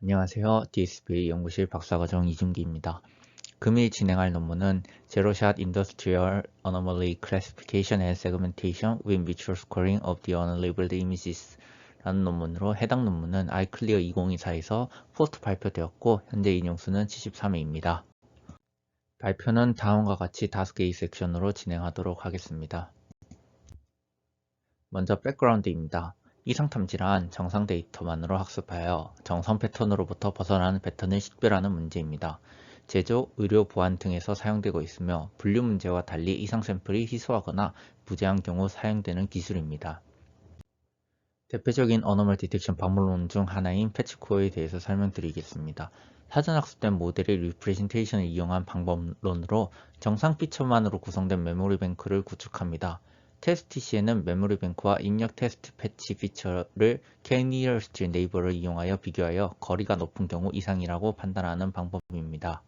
안녕하세요. DSP 연구실 박사과정 이준기입니다. 금일 진행할 논문은 제로샷 Industrial Anomaly Classification and Segmentation with Visual Scoring of the Unlabeled Images 라는 논문으로 해당 논문은 아이클리어 2024에서 포스트 발표되었고 현재 인용수는 73회입니다. 발표는 다음과 같이 5개의 섹션으로 진행하도록 하겠습니다. 먼저 백그라운드입니다. 이상탐지란 정상 데이터만으로 학습하여 정상 패턴으로부터 벗어나는 패턴을 식별하는 문제입니다. 제조, 의료, 보안 등에서 사용되고 있으며 분류 문제와 달리 이상 샘플이 희소하거나 무제한 경우 사용되는 기술입니다. 대표적인 어노멀 디텍션 방법론 중 하나인 패치코어에 대해서 설명드리겠습니다. 사전 학습된 모델의 리프레젠테이션을 이용한 방법론으로 정상 피처만으로 구성된 메모리 뱅크를 구축합니다. 테스트 시에는 메모리 뱅크와 입력 테스트 패치 피처를 K-nearest neighbor를 이용하여 비교하여 거리가 높은 경우 이상이라고 판단하는 방법입니다.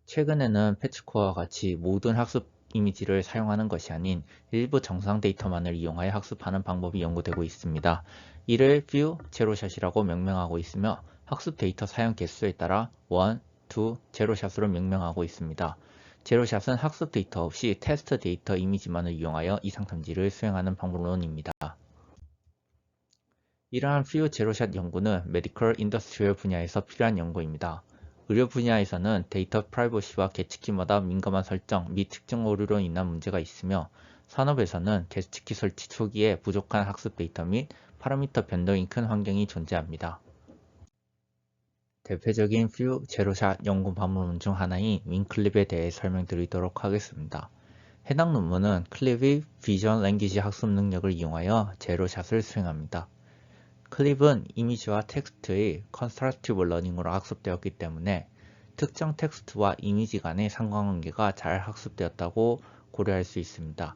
최근에는 패치코어와 같이 모든 학습 이미지를 사용하는 것이 아닌 일부 정상 데이터만을 이용하여 학습하는 방법이 연구되고 있습니다. 이를 Few 제로샷이라고 명명하고 있으며 학습 데이터 사용 개수에 따라 1, 2, 제로샷으로 명명하고 있습니다. 제로샷은 학습 데이터 없이 테스트 데이터 이미지만을 이용하여 이상 탐지를 수행하는 방법론입니다. 이러한 Few 제로샷 연구는 메디컬 인더스트리얼 분야에서 필요한 연구입니다. 의료 분야에서는 데이터 프라이버시와 계측키마다 민감한 설정 및 특정 오류로 인한 문제가 있으며 산업에서는 계측키 설치 초기에 부족한 학습 데이터 및 파라미터 변동이 큰 환경이 존재합니다. 대표적인 Few 제로샷 연구 방법론 중 하나인 윈클립에 대해 설명드리도록 하겠습니다. 해당 논문은 클립이 비전 랭귀지 학습 능력을 이용하여 제로샷을 수행합니다. 클립은 이미지와 텍스트의 컨스트럭티브 러닝으로 학습되었기 때문에 특정 텍스트와 이미지 간의 상관관계가 잘 학습되었다고 고려할 수 있습니다.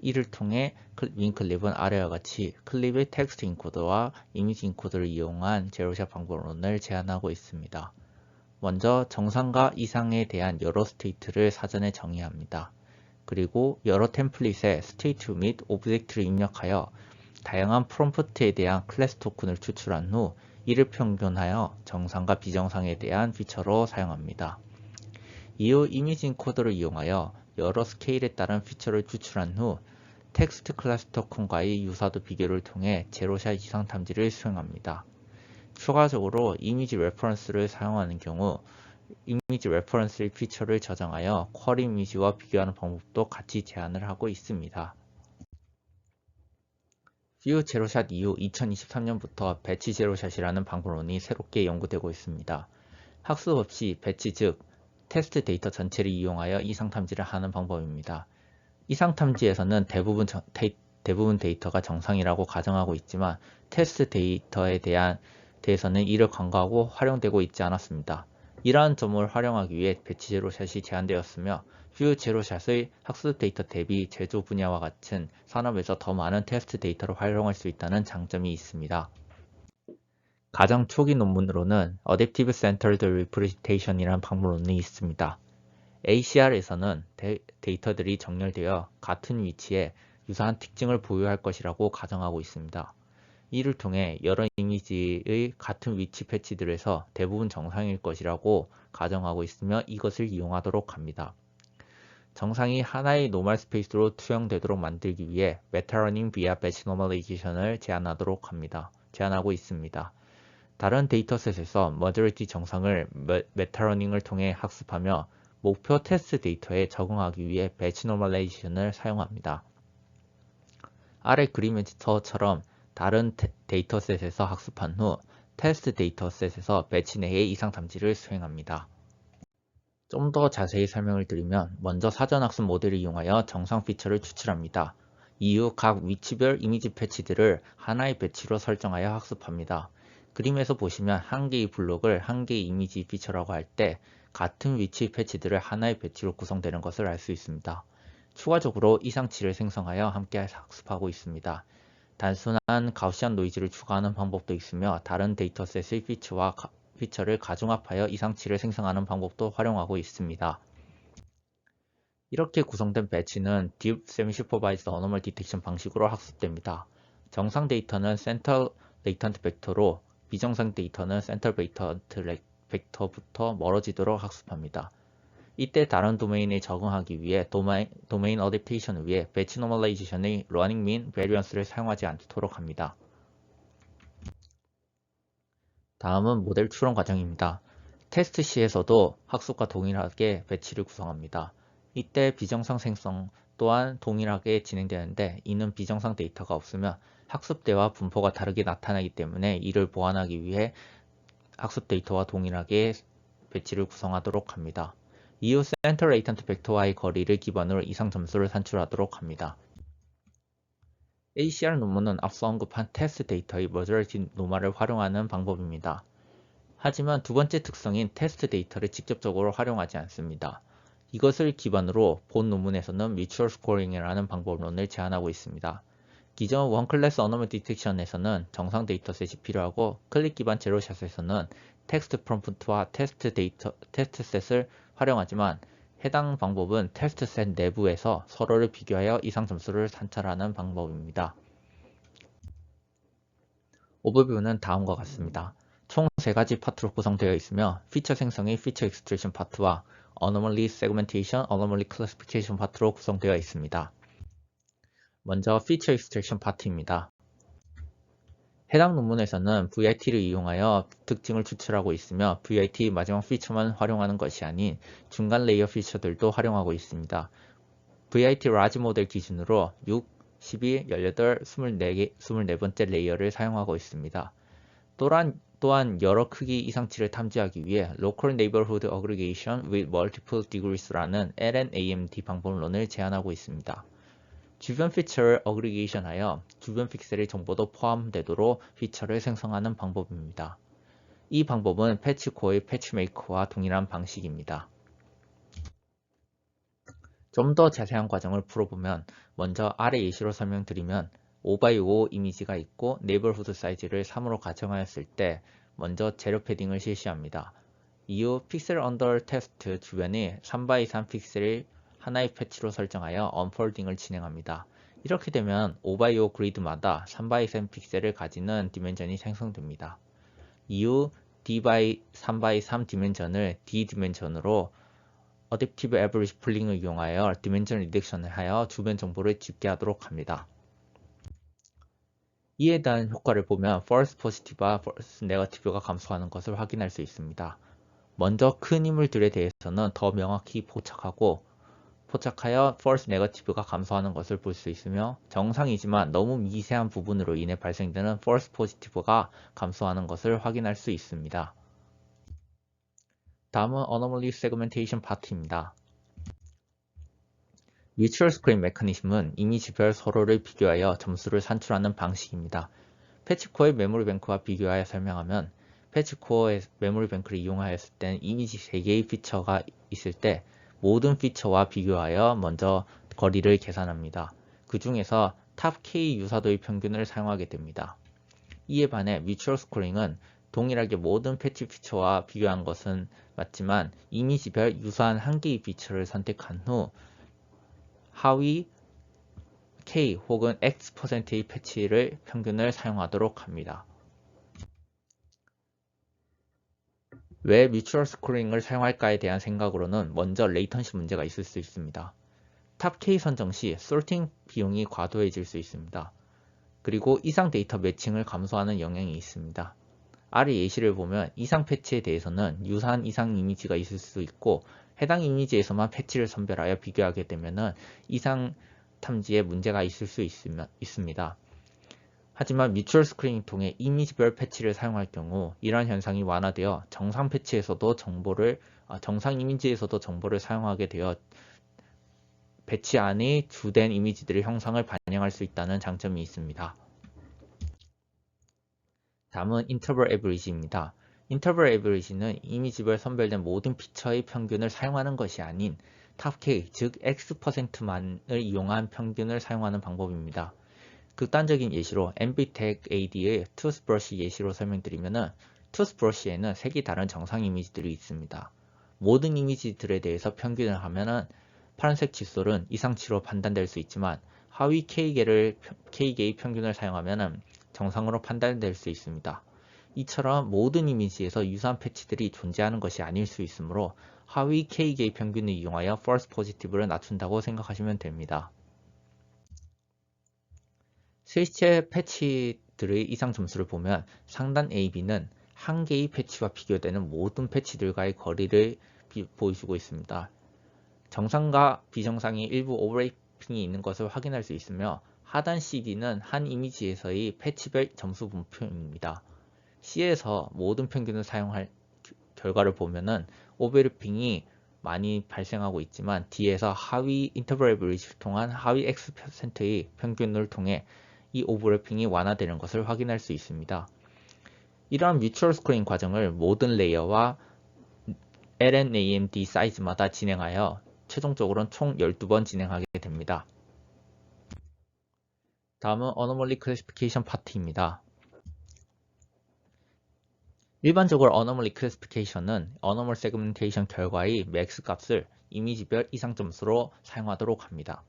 이를 통해 윈클립은 아래와 같이 클립의 텍스트 인코더와 이미지 인코더를 이용한 제로샷 방법론을 제안하고 있습니다. 먼저 정상과 이상에 대한 여러 스테이트를 사전에 정의합니다. 그리고 여러 템플릿에 스테이트 및 오브젝트를 입력하여 다양한 프롬프트에 대한 클래스 토큰을 추출한 후 이를 평균하여 정상과 비정상에 대한 피처로 사용합니다. 이후 이미지 인코더를 이용하여 여러 스케일에 따른 피처를 추출한 후 텍스트 클래스 토큰과의 유사도 비교를 통해 제로샷 이상 탐지를 수행합니다. 추가적으로 이미지 레퍼런스를 사용하는 경우 이미지 레퍼런스의 피처를 저장하여 쿼리 이미지와 비교하는 방법도 같이 제안을 하고 있습니다. Few 제로샷 이후 2023년부터 배치 제로샷이라는 방법론이 새롭게 연구되고 있습니다. 학습 없이 배치 즉 테스트 데이터 전체를 이용하여 이상 탐지를 하는 방법입니다. 이상 탐지에서는 대부분 데이터가 정상이라고 가정하고 있지만 테스트 데이터에 대해서는 이를 간과하고 활용되고 있지 않았습니다. 이러한 점을 활용하기 위해 배치 제로샷이 제안되었으며 Few 제로샷의 학습 데이터 대비 제조 분야와 같은 산업에서 더 많은 테스트 데이터를 활용할 수 있다는 장점이 있습니다. 가장 초기 논문으로는 Adaptive Centered Representation이라는 방법론이 있습니다. ACR에서는 데이터들이 정렬되어 같은 위치에 유사한 특징을 보유할 것이라고 가정하고 있습니다. 이를 통해 여러 이미지의 같은 위치 패치들에서 대부분 정상일 것이라고 가정하고 있으며 이것을 이용하도록 합니다. 정상이 하나의 노멀 스페이스로 투영되도록 만들기 위해 메타러닝 비아 배치 노멀리제이션을 제안하고 있습니다. 다른 데이터셋에서 머저리티 정상을 메타러닝을 통해 학습하며 목표 테스트 데이터에 적응하기 위해 배치 노멀라이제이션을 사용합니다. 아래 그림에서처럼 다른 데이터셋에서 학습한 후 테스트 데이터셋에서 배치 내의 이상 탐지를 수행합니다. 좀 더 자세히 설명을 드리면 먼저 사전 학습 모델을 이용하여 정상 피처를 추출합니다. 이후 각 위치별 이미지 패치들을 하나의 배치로 설정하여 학습합니다. 그림에서 보시면 한 개의 블록을 한 개의 이미지 피처라고 할 때 같은 위치 패치들을 하나의 배치로 구성되는 것을 알 수 있습니다. 추가적으로 이상치를 생성하여 함께 학습하고 있습니다. 단순한 가우시안 노이즈를 추가하는 방법도 있으며 다른 데이터셋의 피처를 가중합하여 이상치를 생성하는 방법도 활용하고 있습니다. 이렇게 구성된 배치는 Deep Semi-Supervised Anomaly Detection 방식으로 학습됩니다. 정상 데이터는 센터 레이턴트 벡터로 비정상 데이터는 센터 벡터부터 멀어지도록 학습합니다. 이때 다른 도메인에 적응하기 위해 도메인 어댑테이션을 위해 배치 노멀라이제이션의 러닝 민 베리언스를 사용하지 않도록 합니다. 다음은 모델 추론 과정입니다. 테스트 시에서도 학습과 동일하게 배치를 구성합니다. 이때 비정상 생성 또한 동일하게 진행되는데 이는 비정상 데이터가 없으면 학습대와 분포가 다르게 나타나기 때문에 이를 보완하기 위해 학습 데이터와 동일하게 배치를 구성하도록 합니다. 이후 센터 레이턴트 벡터와의 거리를 기반으로 이상 점수를 산출하도록 합니다. ACR 논문은 앞서 언급한 테스트 데이터의 머저리티 노마를 활용하는 방법입니다. 하지만 두 번째 특성인 테스트 데이터를 직접적으로 활용하지 않습니다. 이것을 기반으로 본 논문에서는 뮤추얼 스코어링이라는 방법론을 제안하고 있습니다. 기존 원클래스 어노멀 디텍션에서는 정상 데이터셋이 필요하고 클릭 기반 제로샷에서는 텍스트 프롬프트와 테스트셋을 활용하지만 해당 방법은 테스트셋 내부에서 서로를 비교하여 이상 점수를 산출하는 방법입니다. 오버뷰는 다음과 같습니다. 총 3가지 파트로 구성되어 있으며 피처 생성의 피처 익스트랙션 파트와 Anomaly Segmentation, Anomaly Classification 파트로 구성되어 있습니다. 먼저 피처 익스트랙션 파트입니다. 해당 논문에서는 VIT를 이용하여 특징을 추출하고 있으며 VIT 마지막 피처만 활용하는 것이 아닌 중간 레이어 피처들도 활용하고 있습니다. VIT 라지 모델 기준으로 6, 12, 18, 24번째 레이어를 사용하고 있습니다. 또한 여러 크기 이상치를 탐지하기 위해 Local Neighborhood Aggregation with Multiple Degrees라는 LNAMD 방법론을 제안하고 있습니다. 주변 피처를 어그리게이션하여 주변 픽셀의 정보도 포함되도록 피처를 생성하는 방법입니다. 이 방법은 패치코어의 패치메이커와 동일한 방식입니다. 좀 더 자세한 과정을 풀어보면 먼저 아래 예시로 설명드리면 5x5 이미지가 있고 네이버후드 사이즈를 3으로 가정하였을 때 먼저 재료 패딩을 실시합니다. 이후 픽셀 언더 테스트 주변에 3x3 픽셀을 하나의 패치로 설정하여 언폴딩을 진행합니다. 이렇게 되면 5x5 그리드마다 3x3 픽셀을 가지는 디멘전이 생성됩니다. 이후 D/3x3 디멘전을 D 디멘전으로 어댑티브 에버리지 풀링을 이용하여 디멘전 리덕션을 하여 주변 정보를 집계하도록 합니다. 이에 대한 효과를 보면 false positive와 false negative가 감소하는 것을 확인할 수 있습니다. 먼저 큰 인물들에 대해서는 더 명확히 포착하여 false negative가 감소하는 것을 볼 수 있으며 정상이지만 너무 미세한 부분으로 인해 발생되는 false positive가 감소하는 것을 확인할 수 있습니다. 다음은 Anomaly Segmentation 파트입니다. Mutual Scoring 메커니즘은 이미지별 서로를 비교하여 점수를 산출하는 방식입니다. 패치코어의 메모리 뱅크와 비교하여 설명하면 패치코어의 메모리 뱅크를 이용하였을 때 이미지 3개의 피처가 있을 때 모든 피처와 비교하여 먼저 거리를 계산합니다. 그 중에서 탑 K 유사도의 평균을 사용하게 됩니다. 이에 반해 뮤추얼 스코링은 동일하게 모든 패치 피처와 비교한 것은 맞지만 이미지별 유사한 한 개의 피처를 선택한 후 하위 K 혹은 X%의 패치를 평균을 사용하도록 합니다. 왜 뮤추얼 스코링을 사용할까에 대한 생각으로는 먼저 레이턴시 문제가 있을 수 있습니다. 탑 K 선정 시 솔팅 비용이 과도해질 수 있습니다. 그리고 이상 데이터 매칭을 감소하는 영향이 있습니다. 아래 예시를 보면 이상 패치에 대해서는 유사한 이상 이미지가 있을 수 있고 해당 이미지에서만 패치를 선별하여 비교하게 되면 이상 탐지에 문제가 있을 수 있습니다. 하지만 뮤추얼 스크린을 통해 이미지별 패치를 사용할 경우 이러한 현상이 완화되어 정상 이미지에서도 정보를 사용하게 되어 배치 안의 주된 이미지들의 형상을 반영할 수 있다는 장점이 있습니다. 다음은 인터벌 에버리지입니다. 인터벌 에버리지는 이미지별 선별된 모든 피처의 평균을 사용하는 것이 아닌 탑 K, 즉 X%만을 이용한 평균을 사용하는 방법입니다. 극단적인 예시로 MBTech AD의 투스브러시 예시로 설명드리면 투스브러시에는 색이 다른 정상 이미지들이 있습니다. 모든 이미지들에 대해서 평균을 하면 파란색 칫솔은 이상치로 판단될 수 있지만 하위 K개의 평균을 사용하면 정상으로 판단될 수 있습니다. 이처럼 모든 이미지에서 유사한 패치들이 존재하는 것이 아닐 수 있으므로 하위 K개의 평균을 이용하여 false positive를 낮춘다고 생각하시면 됩니다. 실제 패치들의 이상 점수를 보면 상단 AB는 한 개의 패치와 비교되는 모든 패치들과의 거리를 보여주고 있습니다. 정상과 비정상의 일부 오버래핑이 있는 것을 확인할 수 있으며 하단 CD는 한 이미지에서의 패치별 점수 분표입니다. C에서 모든 평균을 사용할 결과를 보면은 오버래핑이 많이 발생하고 있지만 D에서 하위 인터벌 에버리지를 통한 하위 X%의 평균을 통해 이 오버래핑이 완화되는 것을 확인할 수 있습니다. 이러한 뮤추얼 스코어링 과정을 모든 레이어와 LNAMD 사이즈마다 진행하여 최종적으로는 총 12번 진행하게 됩니다. 다음은 어노멀리 클래시피케이션 파트입니다. 일반적으로 어노멀리 클래시피케이션은 어노멀 세그멘테이션 결과의 맥스 값을 이미지별 이상 점수로 사용하도록 합니다.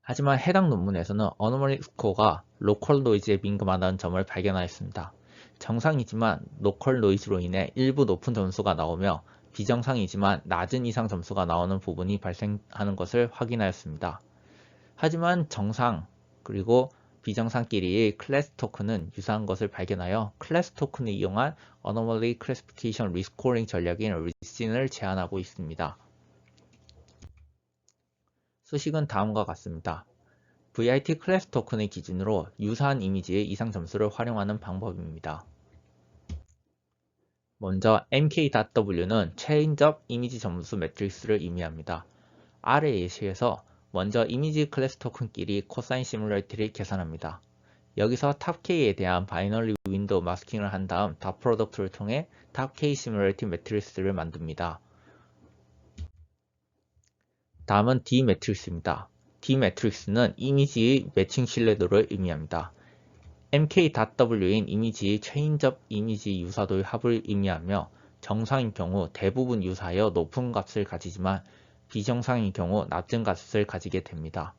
하지만 해당 논문에서는 어노멀리 스코어가 로컬 노이즈에 민감하다는 점을 발견하였습니다. 정상이지만 로컬 노이즈로 인해 일부 높은 점수가 나오며 비정상이지만 낮은 이상 점수가 나오는 부분이 발생하는 것을 확인하였습니다. 하지만 정상 그리고 비정상끼리의 클래스 토큰은 유사한 것을 발견하여 클래스 토큰을 이용한 Anomaly Classification Rescoring 전략인 RISC을 제안하고 있습니다. 수식은 다음과 같습니다. VIT 클래스 토큰의 기준으로 유사한 이미지의 이상 점수를 활용하는 방법입니다. 먼저 MK.W는 체인적 이미지 점수 매트릭스를 의미합니다. 아래 예시에서 먼저 이미지 클래스 토큰끼리 코사인 시뮬러리티를 계산합니다. 여기서 탑 K에 대한 바이너리 윈도우 마스킹을 한 다음 닷 프로덕트를 통해 탑 K 시뮬러리티 매트릭스를 만듭니다. 다음은 D 매트릭스입니다. D 매트릭스는 이미지의 매칭 신뢰도를 의미합니다. MK.W인 이미지의 체인적 이미지 유사도의 합을 의미하며 정상인 경우 대부분 유사하여 높은 값을 가지지만 비정상인 경우 낮은 값을 가지게 됩니다.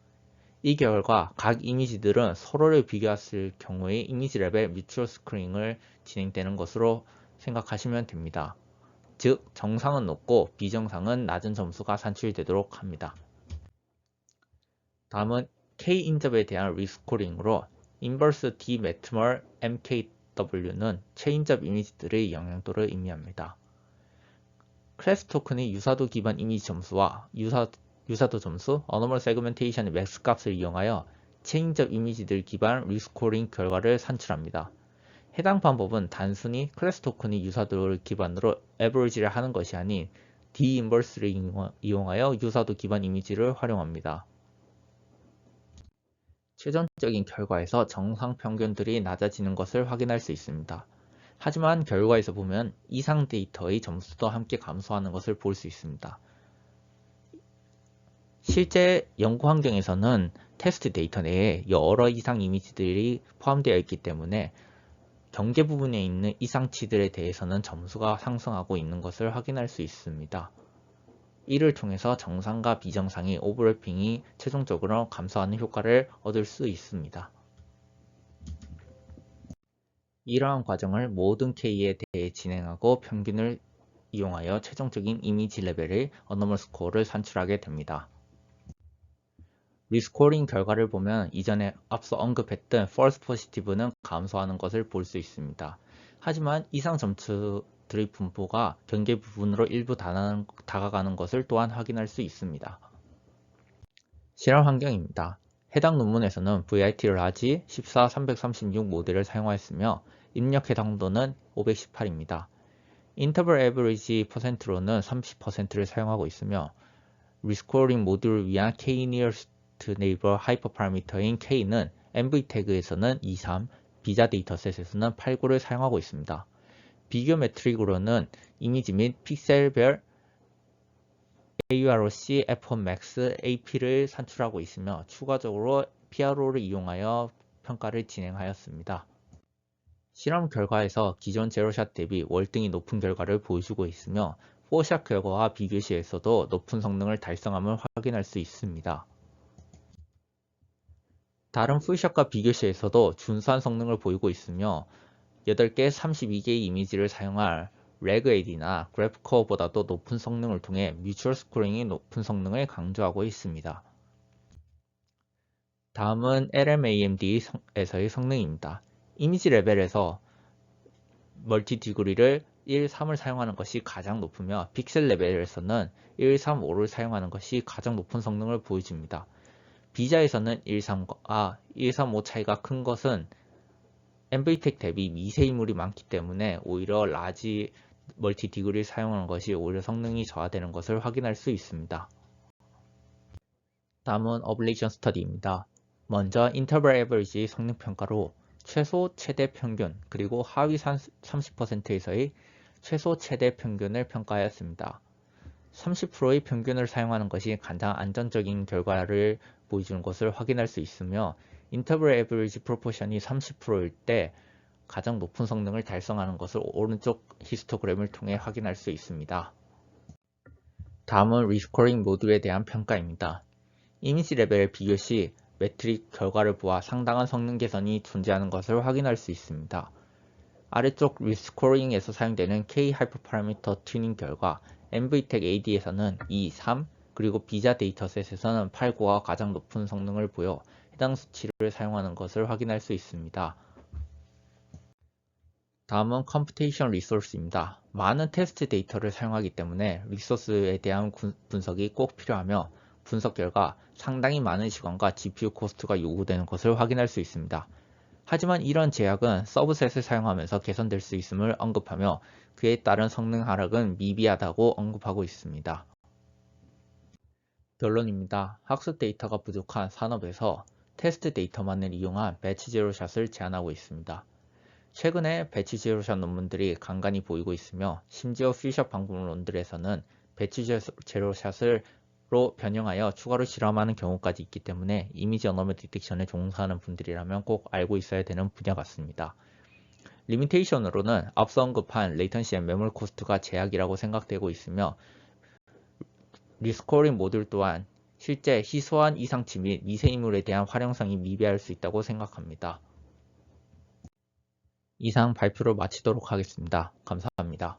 이 결과 각 이미지들은 서로를 비교했을 경우의 이미지 레벨 뮤추얼 스크린을 진행되는 것으로 생각하시면 됩니다. 즉 정상은 높고 비정상은 낮은 점수가 산출되도록 합니다. 다음은 K 인접에 대한 리스코링으로 인버스 D 매트멀 MKW는 체인접 이미지들의 영향도를 의미합니다. 클래스 토큰의 유사도 기반 이미지 점수와 유사도 점수, 어노멀 세그멘테이션의 맥스 값을 이용하여 체인접 이미지들 기반 리스코링 결과를 산출합니다. 해당 방법은 단순히 클래스 토큰의 유사도를 기반으로 에버리지를 하는 것이 아닌 D 인버스를 이용하여 유사도 기반 이미지를 활용합니다. 최종적인 결과에서 정상 평균들이 낮아지는 것을 확인할 수 있습니다. 하지만 결과에서 보면 이상 데이터의 점수도 함께 감소하는 것을 볼 수 있습니다. 실제 연구 환경에서는 테스트 데이터 내에 여러 이상 이미지들이 포함되어 있기 때문에 경계 부분에 있는 이상치들에 대해서는 점수가 상승하고 있는 것을 확인할 수 있습니다. 이를 통해서 정상과 비정상의 오버래핑이 최종적으로 감소하는 효과를 얻을 수 있습니다. 이러한 과정을 모든 K에 대해 진행하고 평균을 이용하여 최종적인 이미지 레벨의 어노멀 스코어를 산출하게 됩니다. 리스코링 결과를 보면 이전에 앞서 언급했던 false positive는 감소하는 것을 볼 수 있습니다. 하지만 이상 점수들의 분포가 경계 부분으로 일부 다가가는 것을 또한 확인할 수 있습니다. 실험 환경입니다. 해당 논문에서는 VIT 라지 14336 모델을 사용하였으며 입력 해당도는 518입니다. 인터벌 에버리지 퍼센트로는 30%를 사용하고 있으며 리스코링 모듈을 위한 K-nearest neighbor 하이퍼파라미터인 K는 MV 태그에서는 23, 비자 데이터셋에서는 89를 사용하고 있습니다. 비교 매트릭으로는 이미지 및 픽셀별 AUROC, F1max, AP를 산출하고 있으며 추가적으로 PRO를 이용하여 평가를 진행하였습니다. 실험 결과에서 기존 제로샷 대비 월등히 높은 결과를 보여주고 있으며 4샷 결과와 비교 시에서도 높은 성능을 달성함을 확인할 수 있습니다. 다른 풀샷과 비교 시에서도 준수한 성능을 보이고 있으며 8개 32개의 이미지를 사용할 레그에디나 그래프코어보다도 높은 성능을 통해 뮤추얼 스코링이 높은 성능을 강조하고 있습니다. 다음은 LMAMD에서의 성능입니다. 이미지 레벨에서 멀티 디그리를 1, 3을 사용하는 것이 가장 높으며 픽셀 레벨에서는 1, 3, 5를 사용하는 것이 가장 높은 성능을 보여줍니다. 비자에서는 1, 3과 1, 3, 5 차이가 큰 것은 NVTEC 대비 미세인물이 많기 때문에 오히려 라지 멀티 디그리를 사용하는 것이 오히려 성능이 저하되는 것을 확인할 수 있습니다. 다음은 어블레이션 스터디입니다. 먼저 인터벌 에버리지 성능 평가로 최소 최대 평균 그리고 하위 30%에서의 최소 최대 평균을 평가하였습니다. 30%의 평균을 사용하는 것이 가장 안정적인 결과를 보여주는 것을 확인할 수 있으며 인터벌 에버리지 프로포션이 30%일 때 가장 높은 성능을 달성하는 것을 오른쪽 히스토그램을 통해 확인할 수 있습니다. 다음은 리스코링 모듈에 대한 평가입니다. 이미지 레벨 비교 시 매트릭 결과를 보아 상당한 성능 개선이 존재하는 것을 확인할 수 있습니다. 아래쪽 리스코링에서 사용되는 K 하이퍼파라미터 튜닝 결과 NVTEC AD에서는 2, 3, 그리고 비자 데이터셋에서는 8, 9가 가장 높은 성능을 보여 해당 수치를 사용하는 것을 확인할 수 있습니다. 다음은 컴퓨테이션 리소스입니다. 많은 테스트 데이터를 사용하기 때문에 리소스에 대한 분석이 꼭 필요하며 분석 결과 상당히 많은 시간과 GPU 코스트가 요구되는 것을 확인할 수 있습니다. 하지만 이런 제약은 서브셋을 사용하면서 개선될 수 있음을 언급하며 그에 따른 성능 하락은 미비하다고 언급하고 있습니다. 결론입니다. 학습 데이터가 부족한 산업에서 테스트 데이터만을 이용한 배치 제로샷을 제안하고 있습니다. 최근에 배치 제로샷 논문들이 간간히 보이고 있으며 심지어 퓨처 방법론들에서는 배치 제로샷으로 변형하여 추가로 실험하는 경우까지 있기 때문에 이미지 어노멀 디텍션에 종사하는 분들이라면 꼭 알고 있어야 되는 분야 같습니다. 리미테이션으로는 앞서 언급한 레이턴시 앤 메모리 코스트가 제약이라고 생각되고 있으며 리스코링 모듈 또한 실제 희소한 이상치 및 미세인물에 대한 활용성이 미비할 수 있다고 생각합니다. 이상 발표를 마치도록 하겠습니다. 감사합니다.